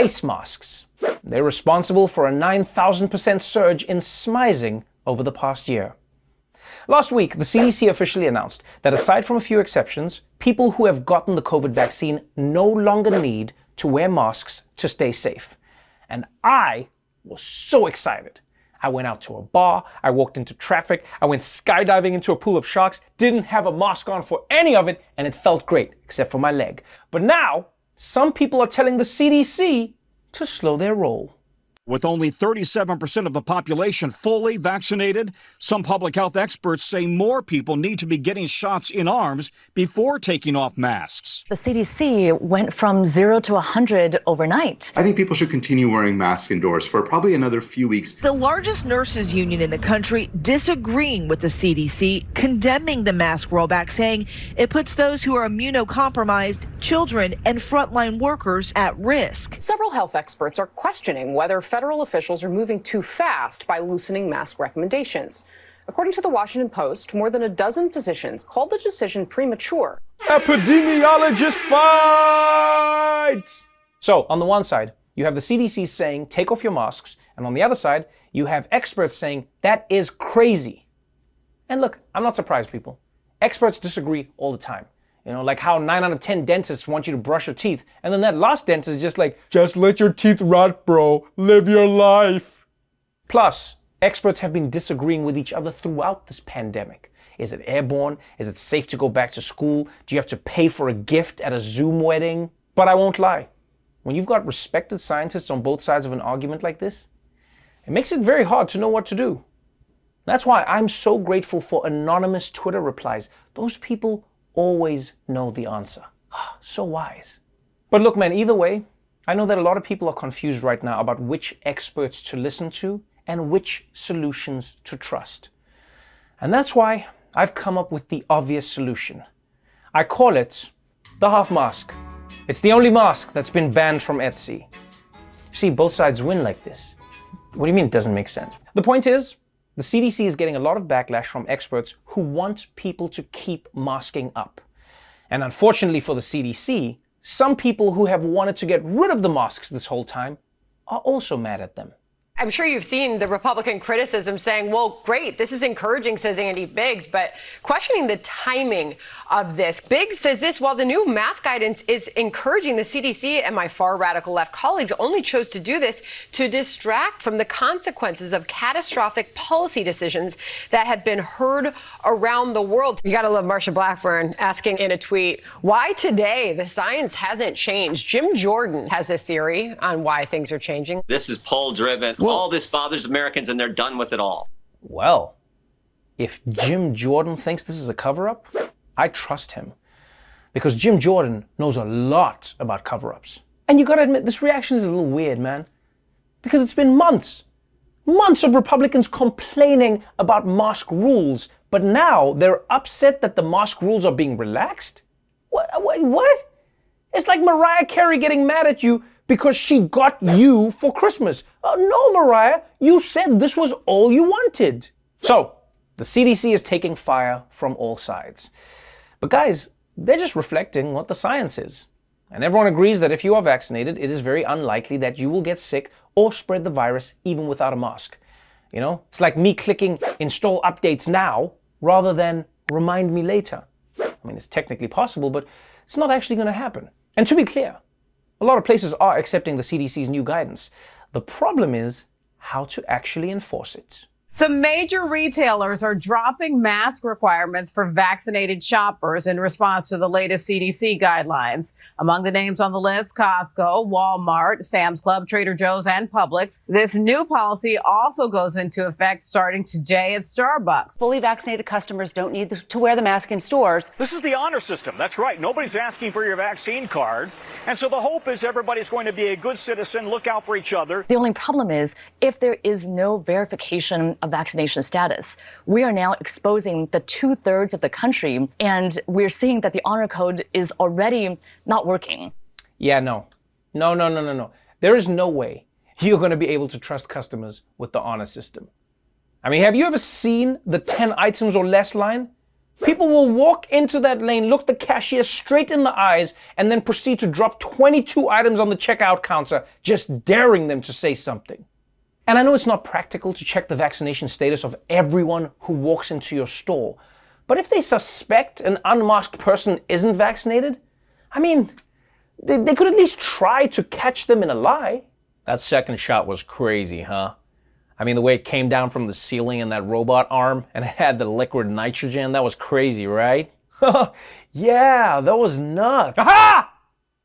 face masks. They're responsible for a 9,000% surge in smizing over the past year. Last week, the CDC officially announced that aside from a few exceptions, people who have gotten the COVID vaccine no longer need to wear masks to stay safe. And I was so excited. I went out to a bar, I walked into traffic, I went skydiving into a pool of sharks, didn't have a mask on for any of it, and it felt great, except for my leg. But now, some people are telling the CDC to slow their roll. With only 37% of the population fully vaccinated, some public health experts say more people need to be getting shots in arms before taking off masks. The CDC went from 0 to 100 overnight. I think people should continue wearing masks indoors for probably another few weeks. The largest nurses union in the country disagreeing with the CDC, condemning the mask rollback, saying it puts those who are immunocompromised, children, and frontline workers at risk. Several health experts are questioning whether federal officials are moving too fast by loosening mask recommendations. According to the Washington Post, more than a dozen physicians called the decision premature. Epidemiologist fight! So, on the one side, you have the CDC saying, take off your masks, and on the other side, you have experts saying, that is crazy. And look, I'm not surprised, people. Experts disagree all the time. You know, like how 9 out of 10 dentists want you to brush your teeth, and then that last dentist is just like, just let your teeth rot, bro. Live your life. Plus, experts have been disagreeing with each other throughout this pandemic. Is it airborne? Is it safe to go back to school? Do you have to pay for a gift at a Zoom wedding? But I won't lie. When you've got respected scientists on both sides of an argument like this, it makes it very hard to know what to do. That's why I'm so grateful for anonymous Twitter replies. Those people always know the answer. So wise. But look, man, either way, I know that a lot of people are confused right now about which experts to listen to and which solutions to trust. And that's why I've come up with the obvious solution. I call it the half mask. It's the only mask that's been banned from Etsy. You see, both sides win like this. What do you mean it doesn't make sense? The point is, the CDC is getting a lot of backlash from experts who want people to keep masking up. And unfortunately for the CDC, some people who have wanted to get rid of the masks this whole time are also mad at them. I'm sure you've seen the Republican criticism saying, well, great, this is encouraging, says Andy Biggs, but questioning the timing of this. Biggs says this, while the new mask guidance is encouraging, the CDC and my far radical left colleagues only chose to do this to distract from the consequences of catastrophic policy decisions that have been heard around the world. You got to love Marsha Blackburn asking in a tweet, why today? The science hasn't changed. Jim Jordan has a theory on why things are changing. This is poll driven. All this bothers Americans and they're done with it all. Well, if Jim Jordan thinks this is a cover-up, I trust him. Because Jim Jordan knows a lot about cover-ups. And you gotta admit, this reaction is a little weird, man. Because it's been months of Republicans complaining about mask rules, but now they're upset that the mask rules are being relaxed? What? It's like Mariah Carey getting mad at you because she got you for Christmas. No, Mariah, you said this was all you wanted. So, the CDC is taking fire from all sides. But guys, they're just reflecting what the science is. And everyone agrees that if you are vaccinated, it is very unlikely that you will get sick or spread the virus even without a mask. You know, it's like me clicking install updates now rather than remind me later. I mean, it's technically possible, but it's not actually going to happen. And to be clear, a lot of places are accepting the CDC's new guidance. The problem is how to actually enforce it. Some major retailers are dropping mask requirements for vaccinated shoppers in response to the latest CDC guidelines. Among the names on the list, Costco, Walmart, Sam's Club, Trader Joe's, and Publix. This new policy also goes into effect starting today at Starbucks. Fully vaccinated customers don't need to wear the mask in stores. This is the honor system. That's right. Nobody's asking for your vaccine card. And so the hope is everybody's going to be a good citizen, look out for each other. The only problem is if there is no verification of vaccination status, we are now exposing the 2/3 of the country, and we're seeing that the honor code is already not working. Yeah, no. There is no way you're going to be able to trust customers with the honor system. I mean, have you ever seen the 10 items or less line? People will walk into that lane, look the cashier straight in the eyes, and then proceed to drop 22 items on the checkout counter, just daring them to say something. And I know it's not practical to check the vaccination status of everyone who walks into your store, but if they suspect an unmasked person isn't vaccinated, I mean, they could at least try to catch them in a lie. That second shot was crazy, huh? I mean, the way it came down from the ceiling in that robot arm and it had the liquid nitrogen, that was crazy, right? Yeah, that was nuts. Aha!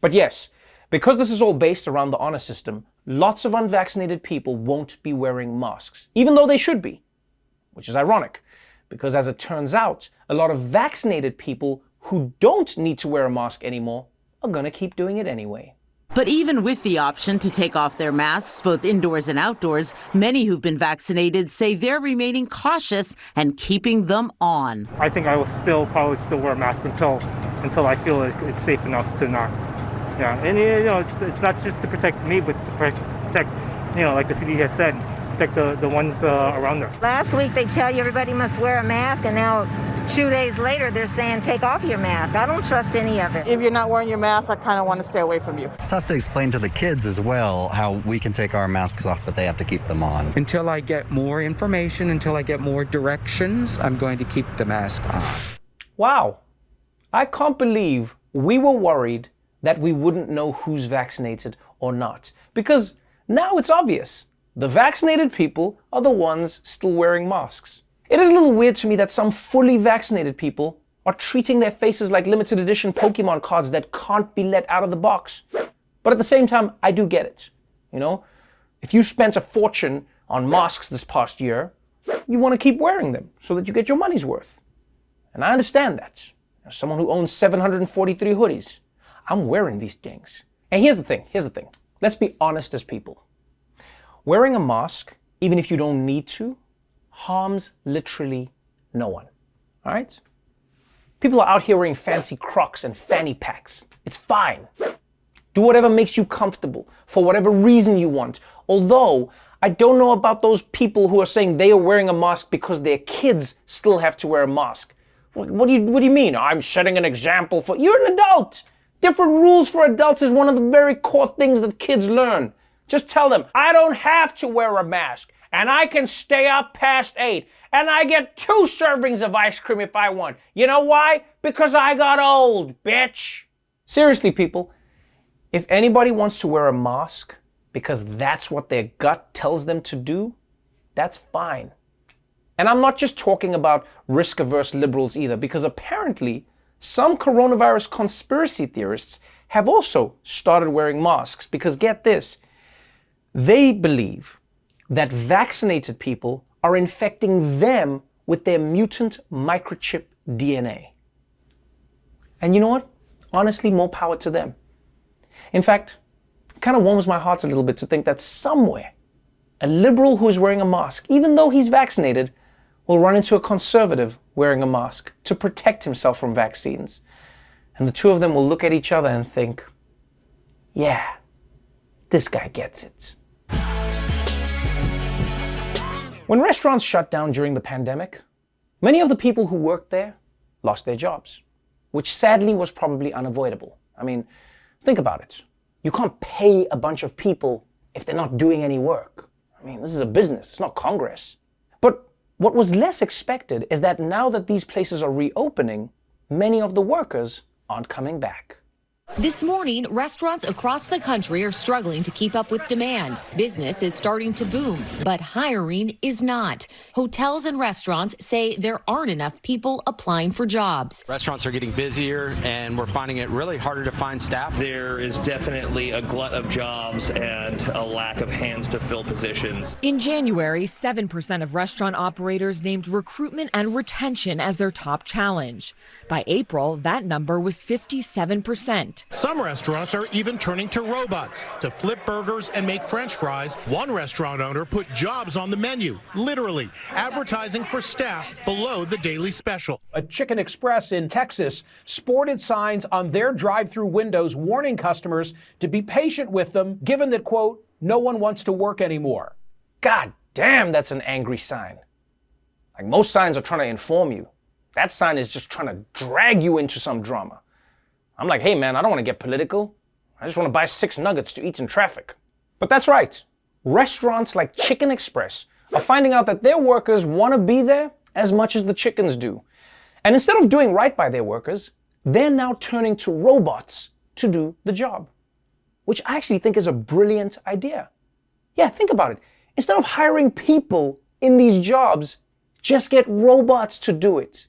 But yes, because this is all based around the honor system, lots of unvaccinated people won't be wearing masks, even though they should be, which is ironic, because as it turns out, a lot of vaccinated people who don't need to wear a mask anymore are gonna keep doing it anyway. But even with the option to take off their masks, both indoors and outdoors, many who've been vaccinated say they're remaining cautious and keeping them on. I think I will probably still wear a mask until I feel it's safe enough to not. Yeah, and it's not just to protect me, but to protect, like the CDC has said, protect the ones around us. Last week they tell you everybody must wear a mask, and now 2 days later they're saying take off your mask. I don't trust any of it. If you're not wearing your mask, I kind of want to stay away from you. It's tough to explain to the kids as well how we can take our masks off, but they have to keep them on. Until I get more information, until I get more directions, I'm going to keep the mask on. Wow. I can't believe we were worried that we wouldn't know who's vaccinated or not. Because now it's obvious. The vaccinated people are the ones still wearing masks. It is a little weird to me that some fully vaccinated people are treating their faces like limited edition Pokemon cards that can't be let out of the box. But at the same time, I do get it. If you spent a fortune on masks this past year, you want to keep wearing them so that you get your money's worth. And I understand that. As someone who owns 743 hoodies, I'm wearing these things. And here's the thing. Let's be honest as people. Wearing a mask, even if you don't need to, harms literally no one. All right? People are out here wearing fancy Crocs and fanny packs. It's fine. Do whatever makes you comfortable, for whatever reason you want. Although, I don't know about those people who are saying they are wearing a mask because their kids still have to wear a mask. What do you mean? I'm setting an example for... You're an adult! Different rules for adults is one of the very core things that kids learn. Just tell them, I don't have to wear a mask, and I can stay up past 8, and I get 2 servings of ice cream if I want. You know why? Because I got old, bitch. Seriously, people, if anybody wants to wear a mask because that's what their gut tells them to do, that's fine. And I'm not just talking about risk-averse liberals either, because apparently some coronavirus conspiracy theorists have also started wearing masks because, get this, they believe that vaccinated people are infecting them with their mutant microchip DNA. And you know what? Honestly, more power to them. In fact, it kind of warms my heart a little bit to think that somewhere, a liberal who is wearing a mask, even though he's vaccinated, will run into a conservative wearing a mask to protect himself from vaccines. And the two of them will look at each other and think, yeah, this guy gets it. When restaurants shut down during the pandemic, many of the people who worked there lost their jobs, which sadly was probably unavoidable. I mean, think about it. You can't pay a bunch of people if they're not doing any work. I mean, this is a business, it's not Congress. But what was less expected is that now that these places are reopening, many of the workers aren't coming back. This morning, restaurants across the country are struggling to keep up with demand. Business is starting to boom, but hiring is not. Hotels and restaurants say there aren't enough people applying for jobs. Restaurants are getting busier, and we're finding it really harder to find staff. There is definitely a glut of jobs and a lack of hands to fill positions. In January, 7% of restaurant operators named recruitment and retention as their top challenge. By April, that number was 57%. Some restaurants are even turning to robots to flip burgers and make French fries. One restaurant owner put jobs on the menu, literally advertising for staff below the daily special. A Chicken Express in Texas sported signs on their drive-through windows warning customers to be patient with them, given that, quote, no one wants to work anymore. God damn, that's an angry sign. Like, most signs are trying to inform you. That sign is just trying to drag you into some drama. I'm like, hey man, I don't want to get political. I just want to buy 6 nuggets to eat in traffic. But that's right. Restaurants like Chicken Express are finding out that their workers want to be there as much as the chickens do. And instead of doing right by their workers, they're now turning to robots to do the job, which I actually think is a brilliant idea. Yeah, think about it. Instead of hiring people in these jobs, just get robots to do it.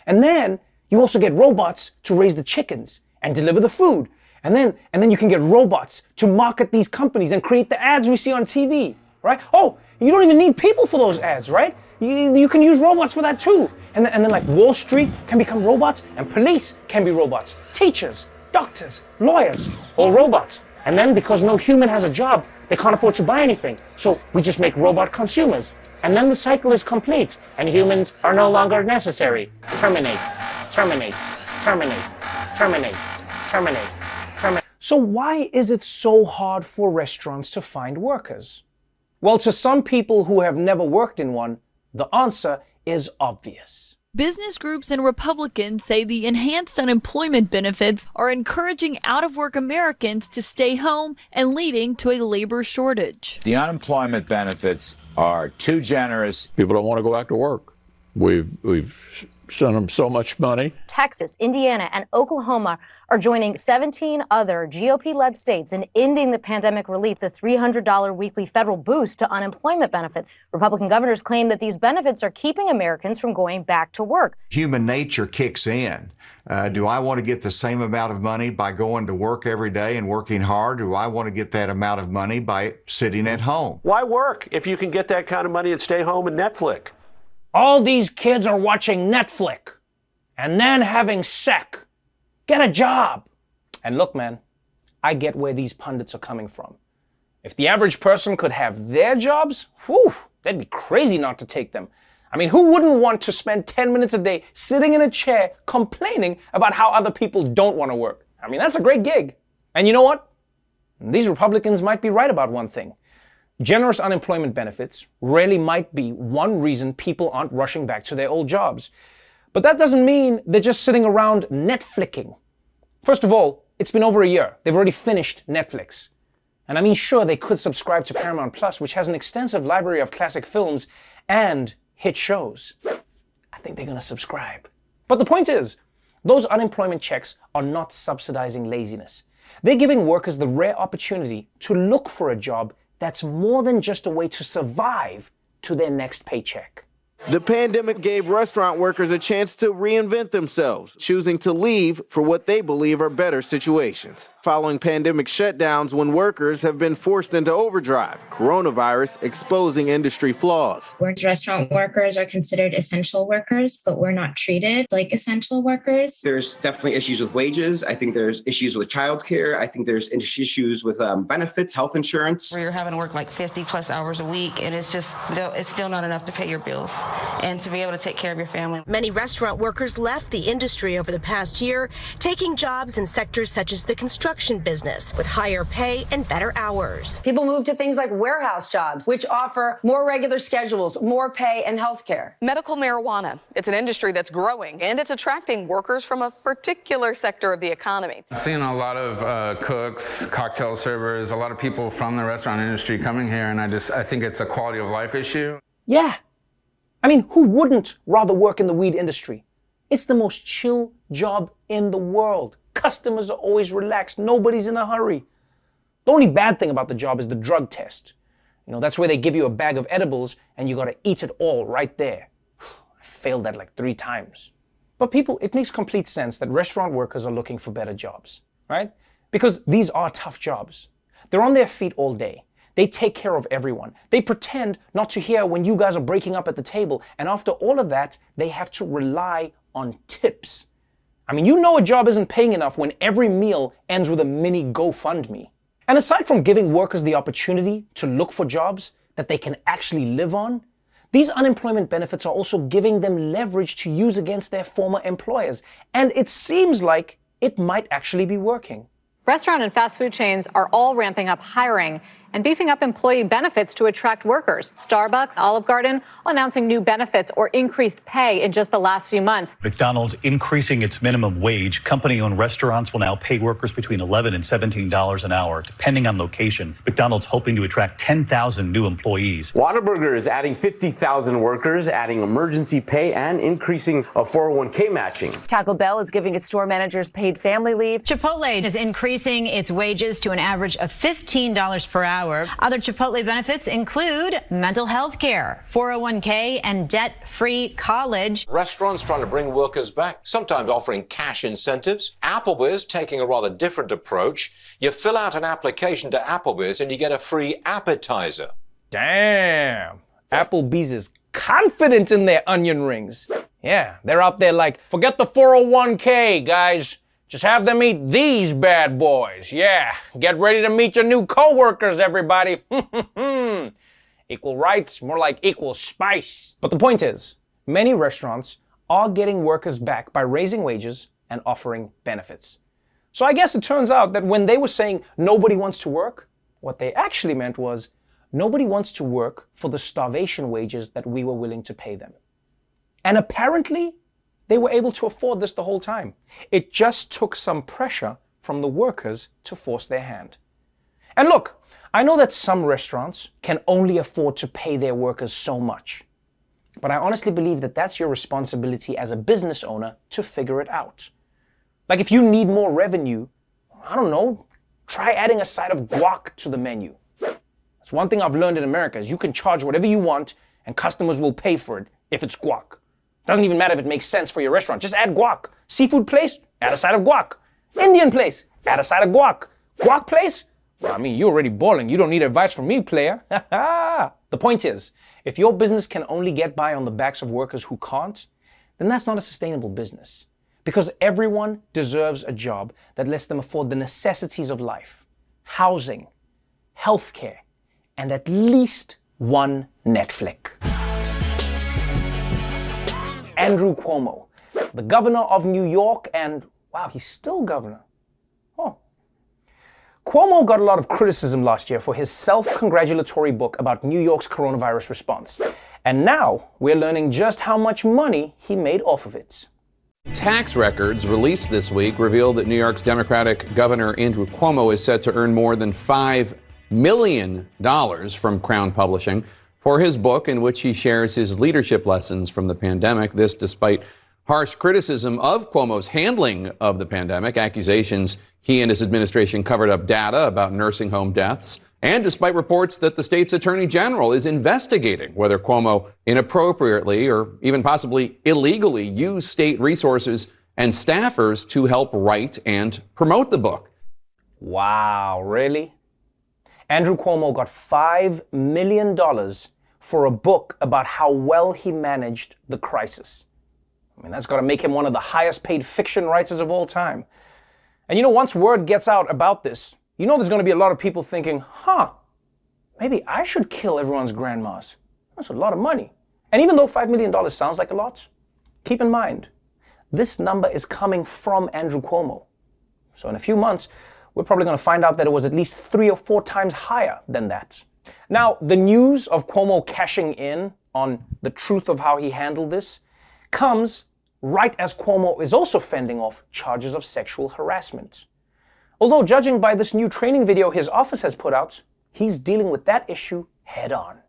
And then you also get robots to raise the chickens and deliver the food. And then you can get robots to market these companies and create the ads we see on TV, right? Oh, you don't even need people for those ads, right? You can use robots for that too. And then like Wall Street can become robots and police can be robots. Teachers, doctors, lawyers, all robots. And then because no human has a job, they can't afford to buy anything. So we just make robot consumers. And then the cycle is complete and humans are no longer necessary. Terminate, terminate, terminate, terminate, terminate, terminate. So why is it so hard for restaurants to find workers? Well, to some people who have never worked in one, the answer is obvious. Business groups and Republicans say the enhanced unemployment benefits are encouraging out-of-work Americans to stay home and leading to a labor shortage. The unemployment benefits are too generous. People don't want to go back to work. We've sent them so much money. Texas, Indiana, and Oklahoma are joining 17 other GOP-led states in ending the pandemic relief, the $300 weekly federal boost to unemployment benefits. Republican governors claim that these benefits are keeping Americans from going back to work. Human nature kicks in. Do I want to get the same amount of money by going to work every day and working hard? Do I want to get that amount of money by sitting at home? Why work if you can get that kind of money and stay home and Netflix? All these kids are watching Netflix and then having sex. Get a job. And look, man, I get where these pundits are coming from. If the average person could have their jobs, whew, they'd be crazy not to take them. I mean, who wouldn't want to spend 10 minutes a day sitting in a chair complaining about how other people don't want to work? I mean, that's a great gig. And you know what? These Republicans might be right about one thing. Generous unemployment benefits really might be one reason people aren't rushing back to their old jobs. But that doesn't mean they're just sitting around Netflixing. First of all, it's been over a year. They've already finished Netflix. And I mean, sure, they could subscribe to Paramount Plus, which has an extensive library of classic films and hit shows. I think they're going to subscribe. But the point is, those unemployment checks are not subsidizing laziness. They're giving workers the rare opportunity to look for a job that's more than just a way to survive to their next paycheck. The pandemic gave restaurant workers a chance to reinvent themselves, choosing to leave for what they believe are better situations. Following pandemic shutdowns when workers have been forced into overdrive, coronavirus exposing industry flaws. Restaurant workers are considered essential workers, but we're not treated like essential workers. There's definitely issues with wages. I think there's issues with childcare. I think there's issues with benefits, health insurance. Where you're having to work like 50 plus hours a week, and it's still not enough to pay your bills and to be able to take care of your family. Many restaurant workers left the industry over the past year, taking jobs in sectors such as the construction business with higher pay and better hours. People move to things like warehouse jobs, which offer more regular schedules, more pay, and health care. Medical marijuana. It's an industry that's growing, and it's attracting workers from a particular sector of the economy. I'm seeing a lot of cooks, cocktail servers, a lot of people from the restaurant industry coming here, and I think it's a quality of life issue. Yeah. I mean, who wouldn't rather work in the weed industry? It's the most chill job in the world. Customers are always relaxed. Nobody's in a hurry. The only bad thing about the job is the drug test. You know, that's where they give you a bag of edibles and you gotta eat it all right there. I failed that like 3 times. But people, it makes complete sense that restaurant workers are looking for better jobs, right? Because these are tough jobs. They're on their feet all day. They take care of everyone. They pretend not to hear when you guys are breaking up at the table. And after all of that, they have to rely on tips. I mean, you know a job isn't paying enough when every meal ends with a mini GoFundMe. And aside from giving workers the opportunity to look for jobs that they can actually live on, these unemployment benefits are also giving them leverage to use against their former employers. And it seems like it might actually be working. Restaurant and fast food chains are all ramping up hiring and beefing up employee benefits to attract workers. Starbucks, Olive Garden announcing new benefits or increased pay in just the last few months. McDonald's increasing its minimum wage. Company-owned restaurants will now pay workers between $11 and $17 an hour, depending on location. McDonald's hoping to attract 10,000 new employees. Whataburger is adding 50,000 workers, adding emergency pay and increasing a 401k matching. Taco Bell is giving its store managers paid family leave. Chipotle is increasing its wages to an average of $15 per hour. Other Chipotle benefits include mental health care, 401k, and debt-free college. Restaurants trying to bring workers back, sometimes offering cash incentives. Applebee's taking a rather different approach. You fill out an application to Applebee's and you get a free appetizer. Damn. Applebee's is confident in their onion rings. Yeah, they're out there like, forget the 401k, guys. Just have them eat these bad boys. Yeah, get ready to meet your new coworkers, everybody. Equal rights, more like equal spice. But the point is, many restaurants are getting workers back by raising wages and offering benefits. So I guess it turns out that when they were saying nobody wants to work, what they actually meant was nobody wants to work for the starvation wages that we were willing to pay them. And apparently, they were able to afford this the whole time. It just took some pressure from the workers to force their hand. And look, I know that some restaurants can only afford to pay their workers so much. But I honestly believe that that's your responsibility as a business owner to figure it out. Like if you need more revenue, I don't know, try adding a side of guac to the menu. That's one thing I've learned in America is you can charge whatever you want and customers will pay for it if it's guac. Doesn't even matter if it makes sense for your restaurant. Just add guac. Seafood place, add a side of guac. Indian place, add a side of guac. Guac place? Well, I mean, you're already balling. You don't need advice from me, player. The point is, if your business can only get by on the backs of workers who can't, then that's not a sustainable business. Because everyone deserves a job that lets them afford the necessities of life, housing, healthcare, and at least one Netflix. Andrew Cuomo, the governor of New York, and wow, he's still governor. Oh. Cuomo got a lot of criticism last year for his self-congratulatory book about New York's coronavirus response. And now we're learning just how much money he made off of it. Tax records released this week reveal that New York's Democratic Governor Andrew Cuomo is set to earn more than $5 million from Crown Publishing for his book in which he shares his leadership lessons from the pandemic. This despite harsh criticism of Cuomo's handling of the pandemic, accusations he and his administration covered up data about nursing home deaths, and despite reports that the state's attorney general is investigating whether Cuomo inappropriately or even possibly illegally used state resources and staffers to help write and promote the book. Wow, really? Andrew Cuomo got $5 million for a book about how well he managed the crisis. I mean, that's got to make him one of the highest paid fiction writers of all time. And you know, once word gets out about this, you know there's going to be a lot of people thinking, maybe I should kill everyone's grandmas. That's a lot of money. And even though $5 million sounds like a lot, keep in mind, this number is coming from Andrew Cuomo. So in a few months, we're probably going to find out that it was at least 3 or 4 times higher than that. Now, the news of Cuomo cashing in on the truth of how he handled this comes right as Cuomo is also fending off charges of sexual harassment. Although, judging by this new training video his office has put out, he's dealing with that issue head on.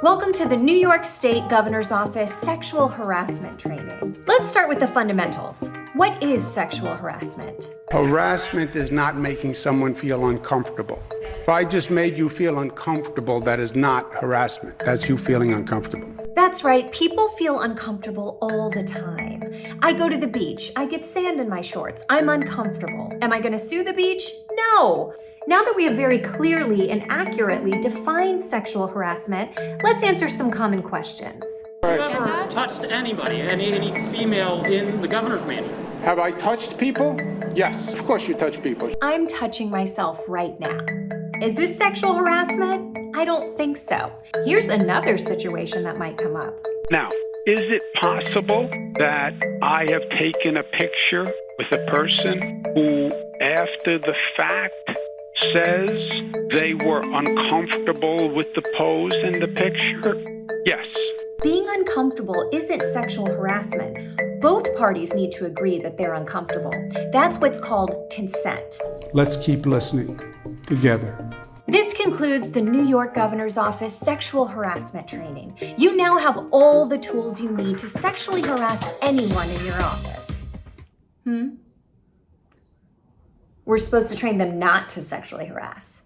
Welcome to the New York State Governor's Office Sexual Harassment Training. Let's start with the fundamentals. What is sexual harassment? Harassment is not making someone feel uncomfortable. If I just made you feel uncomfortable, that is not harassment. That's you feeling uncomfortable. That's right, people feel uncomfortable all the time. I go to the beach, I get sand in my shorts, I'm uncomfortable. Am I gonna sue the beach? No. Now that we have very clearly and accurately defined sexual harassment, let's answer some common questions. Have you ever touched anybody, any female in the governor's mansion? Have I touched people? Yes, of course you touch people. I'm touching myself right now. Is this sexual harassment? I don't think so. Here's another situation that might come up. Now, is it possible that I have taken a picture with a person who, after the fact, says they were uncomfortable with the pose in the picture, yes. Being uncomfortable isn't sexual harassment. Both parties need to agree that they're uncomfortable. That's what's called consent. Let's keep listening together. This concludes the New York Governor's Office sexual harassment training. You now have all the tools you need to sexually harass anyone in your office. We're supposed to train them not to sexually harass.